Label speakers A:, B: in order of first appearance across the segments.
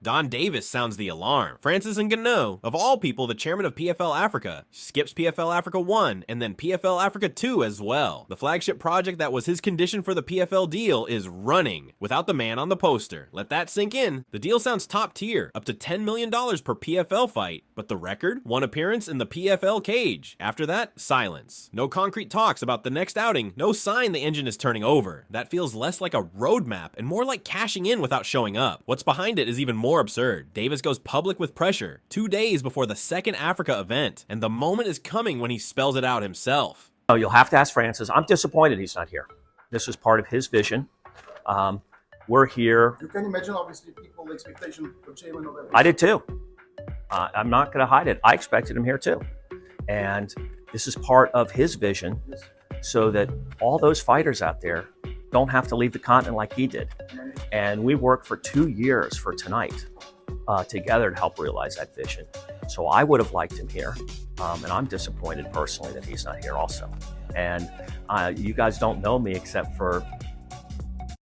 A: Don Davis sounds the alarm. Francis Ngannou, of all people the chairman of PFL Africa, skips PFL Africa 1 and then PFL Africa 2 as well. The flagship project that was his condition for the PFL deal is running without the man on the poster. Let that sink in. The deal sounds top tier, up to $10 million per PFL fight, but the record? One appearance in the PFL cage. After that, silence. No concrete talks about the next outing, no sign the engine is turning over. That feels less like a roadmap and more like cashing in without showing up. What's behind it is even more absurd. Davis goes public with pressure 2 days before the second Africa event, and the moment is coming when he spells it out himself.
B: Oh, you'll have to ask Francis. I'm disappointed he's not here. This is part of his vision. We're here.
C: You can imagine, obviously, people's expectation for chairman of
B: I did too. I'm not going to hide it. I expected him here too. And this is part of his vision so that all those fighters out there don't have to leave the continent like he did. And we worked for 2 years for tonight together to help realize that vision. So I would have liked him here. And I'm disappointed personally that he's not here also. And you guys don't know me except for...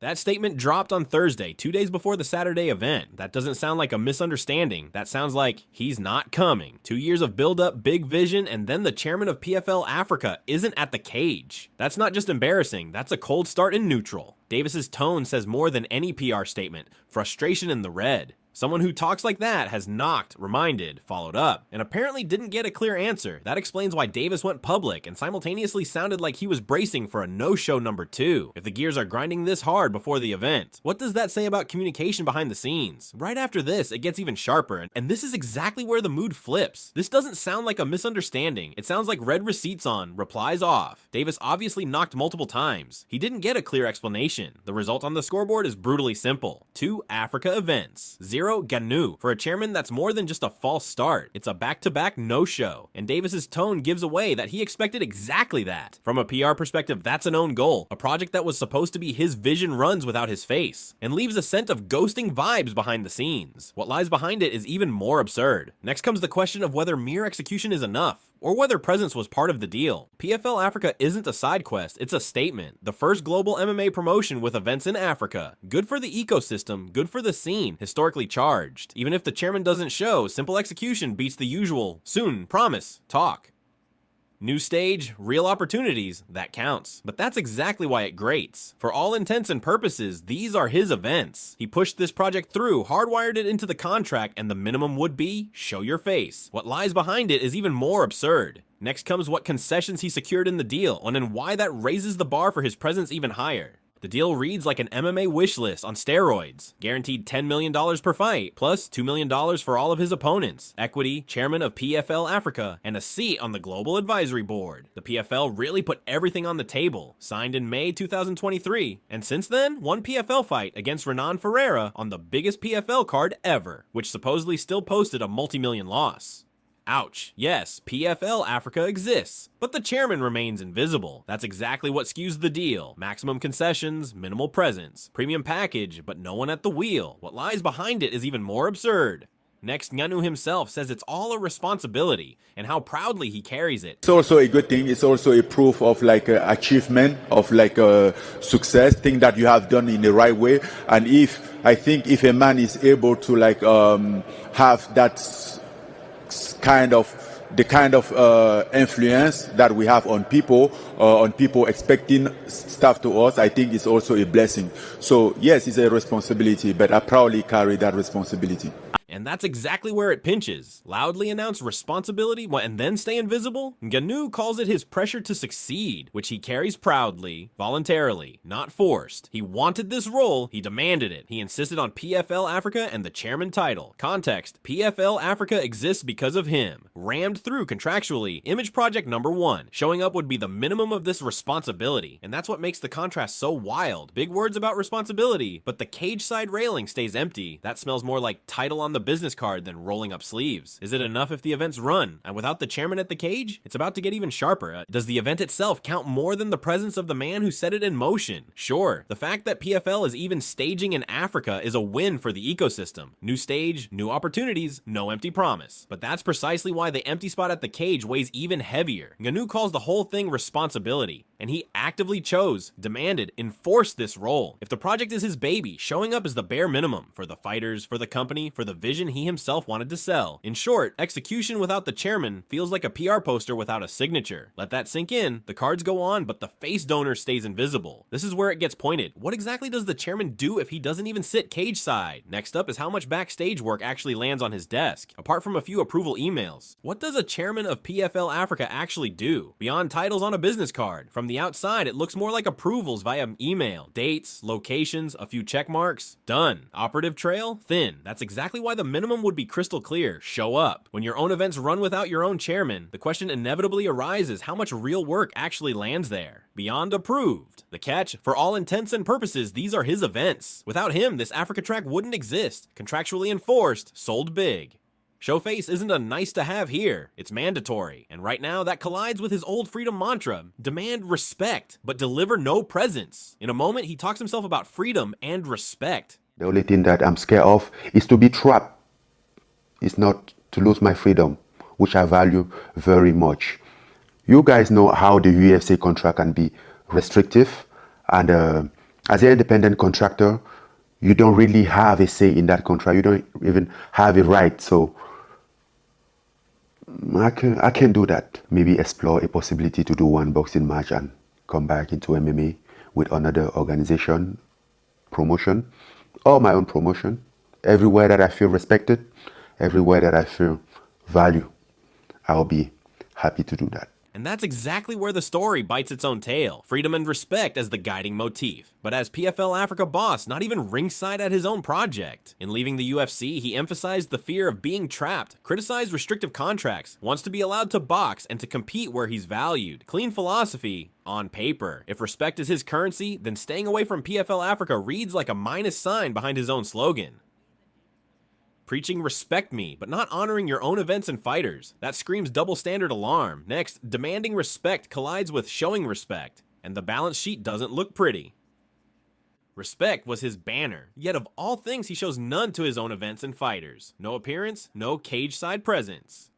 A: That statement dropped on Thursday, 2 days before the Saturday event. That doesn't sound like a misunderstanding. That sounds like he's not coming. 2 years of build-up, big vision, and then the chairman of PFL Africa isn't at the cage. That's not just embarrassing, that's a cold start in neutral. Davis's tone says more than any PR statement. Frustration in the red. Someone who talks like that has knocked, reminded, followed up, and apparently didn't get a clear answer. That explains why Davis went public and simultaneously sounded like he was bracing for a no-show number 2. If the gears are grinding this hard before the event, what does that say about communication behind the scenes? Right after this, it gets even sharper, and this is exactly where the mood flips. This doesn't sound like a misunderstanding. It sounds like read receipts on, replies off. Davis obviously knocked multiple times. He didn't get a clear explanation. The result on the scoreboard is brutally simple. 2 Africa events. 0 Ngannou. For a chairman, that's more than just a false start. It's a back-to-back no-show. And Davis's tone gives away that he expected exactly that. From a PR perspective, that's an own goal. A project that was supposed to be his vision runs without his face, and leaves a scent of ghosting vibes behind the scenes. What lies behind it is even more absurd. Next comes the question of whether mere execution is enough, or whether presence was part of the deal. PFL Africa isn't a side quest, it's a statement. The first global MMA promotion with events in Africa. Good for the ecosystem, good for the scene, historically charged. Even if the chairman doesn't show, simple execution beats the usual soon, promise, talk. New stage, real opportunities, that counts. But that's exactly why it grates. For all intents and purposes, these are his events. He pushed this project through, hardwired it into the contract, and the minimum would be, show your face. What lies behind it is even more absurd. Next comes what concessions he secured in the deal, and then why that raises the bar for his presence even higher. The deal reads like an MMA wish list on steroids. Guaranteed $10 million per fight, plus $2 million for all of his opponents. Equity, chairman of PFL Africa, and a seat on the Global Advisory Board. The PFL really put everything on the table. Signed in May 2023. And since then, one PFL fight against Renan Ferreira on the biggest PFL card ever, which supposedly still posted a multi-million loss. Ouch. Yes, PFL Africa exists, but the chairman remains invisible. That's exactly what skews the deal. Maximum concessions, minimal presence, premium package, but no one at the wheel. What lies behind it is even more absurd. Next, Ngannou himself says it's all a responsibility and how proudly he carries it.
D: It's also a good thing. It's also a proof of like achievement, of like success, thing that you have done in the right way. And I think if a man is able to like have that kind of influence that we have on people expecting stuff to us, I think it's also a blessing. So yes, it's a responsibility, but I proudly carry that responsibility.
A: And that's exactly where it pinches. Loudly announce responsibility and then stay invisible? Ngannou calls it his pressure to succeed, which he carries proudly, voluntarily, not forced. He wanted this role, he demanded it. He insisted on PFL Africa and the chairman title. Context, PFL Africa exists because of him. Rammed through contractually, image project number 1. Showing up would be the minimum of this responsibility. And that's what makes the contrast so wild. Big words about responsibility, but the cage side railing stays empty. That smells more like title on the business card than rolling up sleeves? Is it enough if the event's run? And without the chairman at the cage, it's about to get even sharper. Does the event itself count more than the presence of the man who set it in motion? Sure, the fact that PFL is even staging in Africa is a win for the ecosystem. New stage, new opportunities, no empty promise. But that's precisely why the empty spot at the cage weighs even heavier. Ngannou calls the whole thing responsibility, and he actively chose, demanded, enforced this role. If the project is his baby, showing up is the bare minimum for the fighters, for the company, for the vision he himself wanted to sell. In short, execution without the chairman feels like a PR poster without a signature. Let that sink in, the cards go on, but the face donor stays invisible. This is where it gets pointed. What exactly does the chairman do if he doesn't even sit cage side? Next up is how much backstage work actually lands on his desk, apart from a few approval emails. What does a chairman of PFL Africa actually do? Beyond titles on a business card, from the outside it looks more like approvals via email, dates, locations, a few check marks. Done. Operative trail? Thin. That's exactly why the minimum would be crystal clear. Show up. When your own events run without your own chairman, the question inevitably arises how much real work actually lands there. Beyond approved. The catch? For all intents and purposes, these are his events. Without him, this Africa track wouldn't exist. Contractually enforced, sold big. Showface isn't a nice to have here, it's mandatory. And right now that collides with his old freedom mantra, demand respect, but deliver no presents. In a moment, he talks himself about freedom and respect.
E: The only thing that I'm scared of is to be trapped. It's not to lose my freedom, which I value very much. You guys know how the UFC contract can be restrictive, and as an independent contractor, you don't really have a say in that contract. You don't even have a right. So I can do that. Maybe explore a possibility to do one boxing match and come back into MMA with another organization, promotion, or my own promotion. Everywhere that I feel respected, everywhere that I feel value, I'll be happy to do that.
A: And that's exactly where the story bites its own tail. Freedom and respect as the guiding motif. But as PFL Africa boss, not even ringside at his own project. In leaving the UFC, he emphasized the fear of being trapped, criticized restrictive contracts, wants to be allowed to box and to compete where he's valued. Clean philosophy on paper. If respect is his currency, then staying away from PFL Africa reads like a minus sign behind his own slogan. Preaching respect me, but not honoring your own events and fighters. That screams double standard alarm. Next, demanding respect collides with showing respect, and the balance sheet doesn't look pretty. Respect was his banner, yet of all things he shows none to his own events and fighters. No appearance, no cage side presence.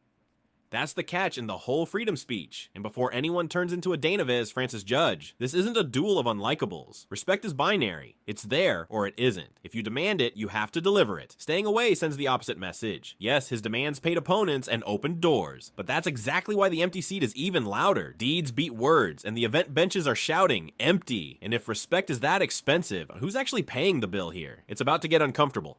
A: That's the catch in the whole freedom speech. And before anyone turns into a Dana as Francis Judge, this isn't a duel of unlikables. Respect is binary. It's there or it isn't. If you demand it, you have to deliver it. Staying away sends the opposite message. Yes, his demands paid opponents and opened doors. But that's exactly why the empty seat is even louder. Deeds beat words, and the event benches are shouting, empty. And if respect is that expensive, who's actually paying the bill here? It's about to get uncomfortable.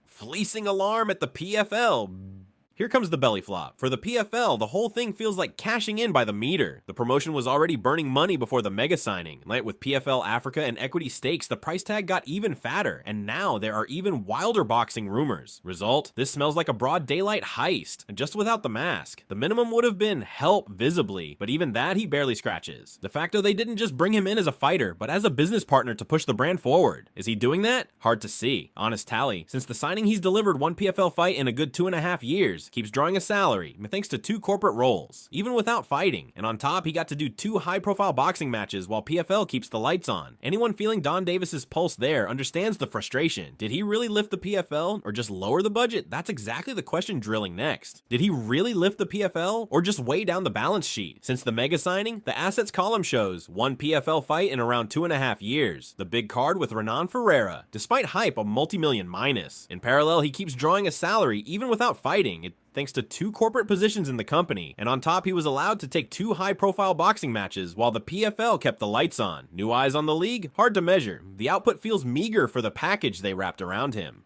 A: Fleecing alarm at the PFL. Here comes the belly flop. For the PFL, the whole thing feels like cashing in by the meter. The promotion was already burning money before the mega signing. Like with PFL Africa and equity stakes, the price tag got even fatter, and now there are even wilder boxing rumors. Result, this smells like a broad daylight heist, and just without the mask. The minimum would have been help visibly, but even that he barely scratches. De facto, they didn't just bring him in as a fighter, but as a business partner to push the brand forward. Is he doing that? Hard to see. Honest tally, since the signing he's delivered one PFL fight in a good 2.5 years, keeps drawing a salary, thanks to 2 corporate roles, even without fighting. And on top, he got to do 2 high-profile boxing matches while PFL keeps the lights on. Anyone feeling Don Davis's pulse there understands the frustration. Did he really lift the PFL or just lower the budget? That's exactly the question drilling next. Did he really lift the PFL or just weigh down the balance sheet? Since the mega signing, the assets column shows 1 PFL fight in around 2.5 years. The big card with Renan Ferreira, despite hype a multi-million minus. In parallel, he keeps drawing a salary even without fighting. Thanks to 2 corporate positions in the company, and on top he was allowed to take 2 high-profile boxing matches while the PFL kept the lights on. New eyes on the league? Hard to measure. The output feels meager for the package they wrapped around him.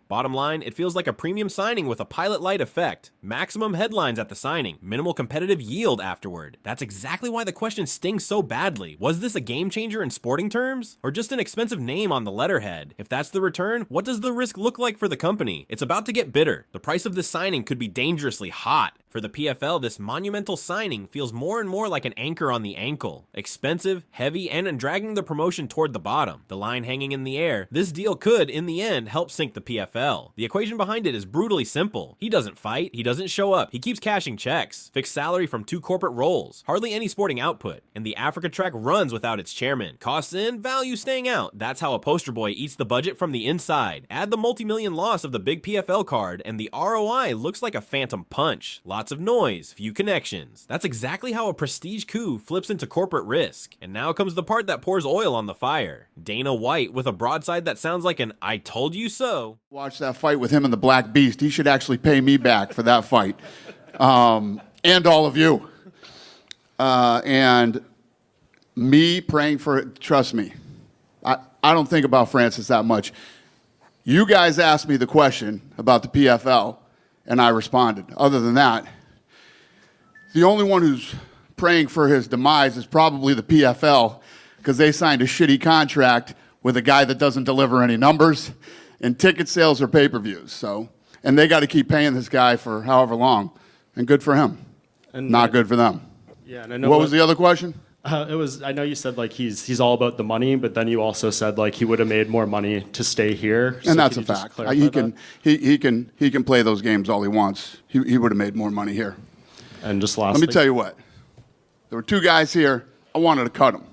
A: Bottom line, it feels like a premium signing with a pilot light effect. Maximum headlines at the signing, minimal competitive yield afterward. That's exactly why the question stings so badly. Was this a game changer in sporting terms? Or just an expensive name on the letterhead? If that's the return, what does the risk look like for the company? It's about to get bitter. The price of this signing could be dangerously hot. For the PFL, this monumental signing feels more and more like an anchor on the ankle. Expensive, heavy, and dragging the promotion toward the bottom. The line hanging in the air, this deal could, in the end, help sink the PFL. The equation behind it is brutally simple. He doesn't fight, he doesn't show up, he keeps cashing checks, fixed salary from 2 corporate roles, hardly any sporting output, and the Africa track runs without its chairman. Costs in, value staying out. That's how a poster boy eats the budget from the inside. Add the multi-million loss of the big PFL card, and the ROI looks like a phantom punch. Lots of noise, few connections. That's exactly how a prestige coup flips into corporate risk. And now comes the part that pours oil on the fire. Dana White with a broadside that sounds like an "I told you so."
F: Watch that fight with him and the Black Beast. He should actually pay me back for that fight. And all of you. And me praying for it, trust me, I don't think about Francis that much. You guys asked me the question about the PFL, and I responded. Other than that, the only one who's praying for his demise is probably the PFL, because they signed a shitty contract with a guy that doesn't deliver any numbers in ticket sales or pay-per-views. So, and they got to keep paying this guy for however long, and good for him, and not good for them.
G: Yeah, and I know
F: what was the other question?
G: It was. I know you said like he's all about the money, but then you also said like he would have made more money to stay here.
F: And that's a fact. He can play those games all he wants. He would have made more money here.
G: And just lastly,
F: let me tell you what. There were 2 guys here. I wanted to cut them.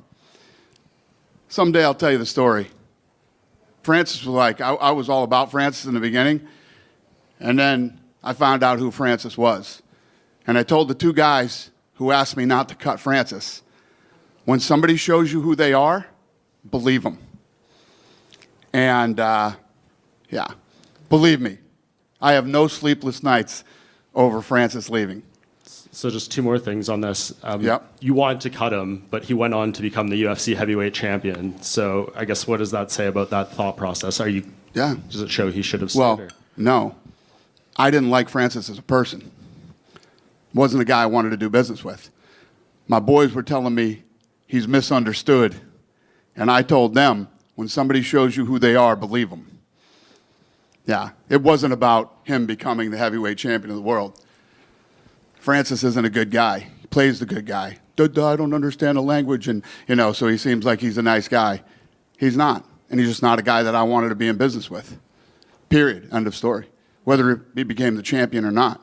F: Someday I'll tell you the story. Francis was like, I was all about Francis in the beginning, and then I found out who Francis was. And I told the 2 guys who asked me not to cut Francis, when somebody shows you who they are, believe them. And, yeah, believe me, I have no sleepless nights over Francis leaving.
G: So just 2 more things on this.
F: Yep.
G: You wanted to cut him, but he went on to become the UFC heavyweight champion. So I guess what does that say about that thought process?
F: Yeah.
G: Does it show he should have stayed?
F: Well, no. I didn't like Francis as a person. Wasn't a guy I wanted to do business with. My boys were telling me he's misunderstood. And I told them, when somebody shows you who they are, believe them. Yeah. It wasn't about him becoming the heavyweight champion of the world. Francis isn't a good guy. He plays the good guy. I don't understand the language, and so he seems like he's a nice guy. He's not, and he's just not a guy that I wanted to be in business with. Period. End of story. Whether he became the champion or not.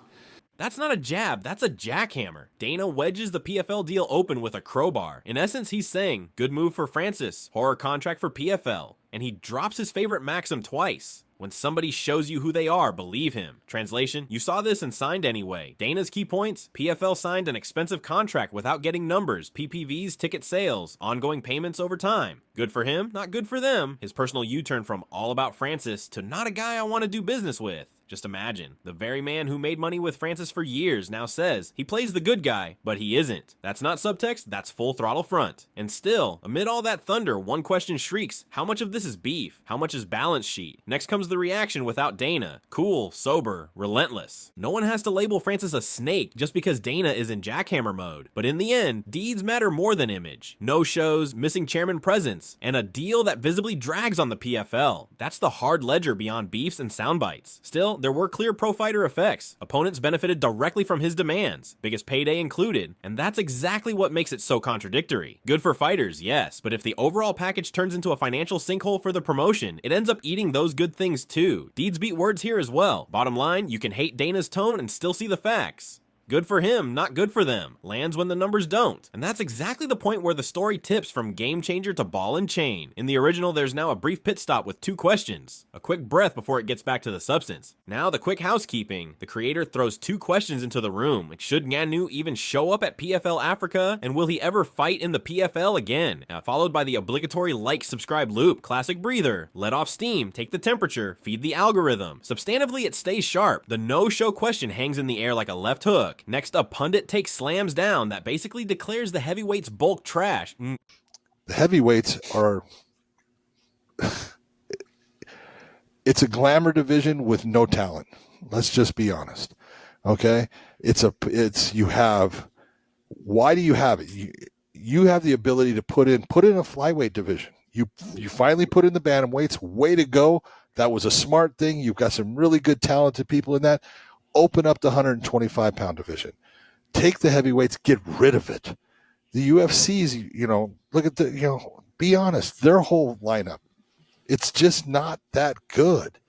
A: That's not a jab, that's a jackhammer. Dana wedges the PFL deal open with a crowbar. In essence, he's saying, good move for Francis, horror contract for PFL. And he drops his favorite maxim twice. When somebody shows you who they are, believe him. Translation, you saw this and signed anyway. Dana's key points, PFL signed an expensive contract without getting numbers, PPVs, ticket sales, ongoing payments over time. Good for him, not good for them. His personal U-turn from all about Francis to not a guy I want to do business with. Just imagine, the very man who made money with Francis for years now says he plays the good guy, but he isn't. That's not subtext, that's full throttle front. And still, amid all that thunder, one question shrieks, how much of this is beef? How much is balance sheet? Next comes the reaction without Dana. Cool, sober, relentless. No one has to label Francis a snake just because Dana is in jackhammer mode. But in the end, deeds matter more than image. No shows, missing chairman presence, and a deal that visibly drags on the PFL. That's the hard ledger beyond beefs and sound bites. Still, there were clear pro-fighter effects. Opponents benefited directly from his demands, biggest payday included, and that's exactly what makes it so contradictory. Good for fighters, yes, but if the overall package turns into a financial sinkhole for the promotion, it ends up eating those good things too. Deeds beat words here as well. Bottom line, you can hate Dana's tone and still see the facts. Good for him, not good for them. Lands when the numbers don't. And that's exactly the point where the story tips from game changer to ball and chain. In the original, there's now a brief pit stop with 2 questions. A quick breath before it gets back to the substance. Now the quick housekeeping. The creator throws 2 questions into the room. Should Ngannou even show up at PFL Africa? And will he ever fight in the PFL again? Followed by the obligatory like, subscribe loop. Classic breather. Let off steam. Take the temperature. Feed the algorithm. Substantively, it stays sharp. The no-show question hangs in the air like a left hook. Next, a pundit take slams down that basically declares the heavyweights bulk trash.
H: The heavyweights are it's a glamour division with no talent. Let's just be honest. Okay? Why do you have it? You have the ability to put in a flyweight division. You finally put in the bantamweights. Way to go. That was a smart thing. You've got some really good talented people in that. open up the 125-pound division. Take the heavyweights, get rid of it. The UFC's, look at be honest, their whole lineup, it's just not that good.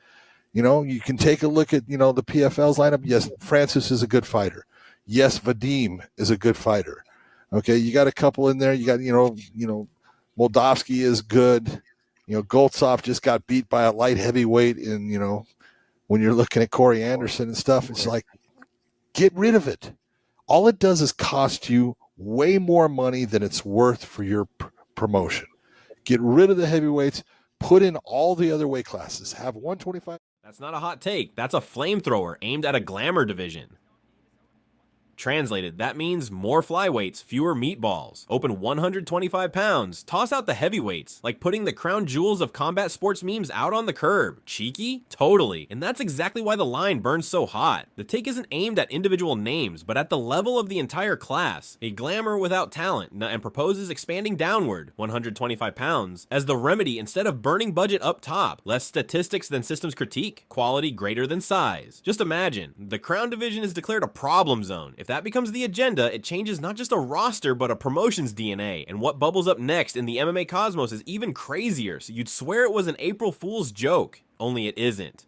H: You can take a look at, the PFL's lineup. Yes, Francis is a good fighter. Yes, Vadim is a good fighter. Okay, you got a couple in there. You got, Moldavsky is good. Goltsov just got beat by a light heavyweight in, when you're looking at Corey Anderson and stuff, it's like, get rid of it. All it does is cost you way more money than it's worth for your promotion. Get rid of the heavyweights, put in all the other weight classes, have 125.
A: That's not a hot take. That's a flamethrower aimed at a Glamour division. Translated, that means more flyweights, fewer meatballs. Open 125 pounds. Toss out the heavyweights, like putting the crown jewels of combat sports memes out on the curb. Cheeky? Totally. And that's exactly why the line burns so hot. The take isn't aimed at individual names, but at the level of the entire class. A Glamour without talent, and proposes expanding downward, 125 pounds, as the remedy instead of burning budget up top. Less statistics than systems critique. Quality greater than size. Just imagine, the crown division is declared a problem zone. If that becomes the agenda, it changes not just a roster, but a promotion's DNA, and what bubbles up next in the MMA cosmos is even crazier, so you'd swear it was an April Fool's joke, only it isn't.